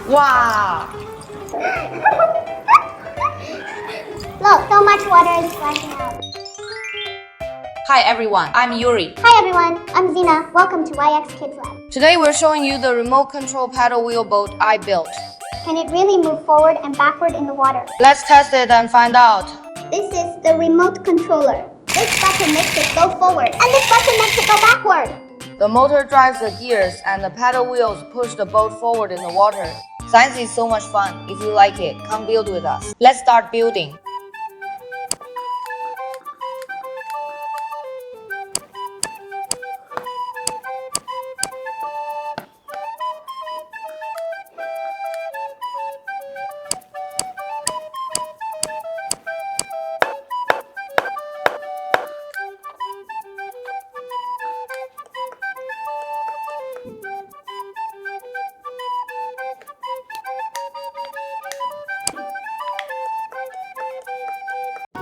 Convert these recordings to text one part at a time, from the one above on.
Wow! Look, so much water is splashing out. Hi everyone, I'm Yuri. Hi everyone, I'm Xena. Welcome to YX Kids Lab. Today we're showing you the remote control paddle wheel boat I built. Can it really move forward and backward in the water? Let's test it and find out. This is the remote controller. This button makes it go forward, and this button makes it go backward. The motor drives the gears and the paddle wheels push the boat forward in the water. Science is so much fun. If you like it, come build with us. Let's start building.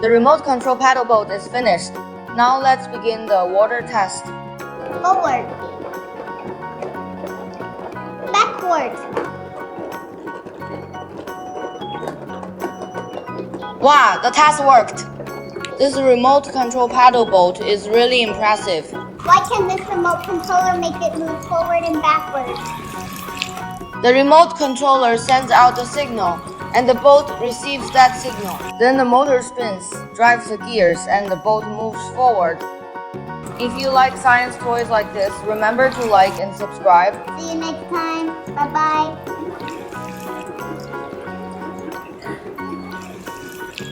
The remote control paddle boat is finished. Now let's begin the water test. Forward. Backward. Wow, the test worked! This remote control paddle boat is really impressive. Why can this remote controller make it move forward and backward? The remote controller sends out a signal, and the boat receives that signal. Then the motor spins, drives the gears, and the boat moves forward. If you like science toys like this, remember to like and subscribe. See you next time. Bye-bye.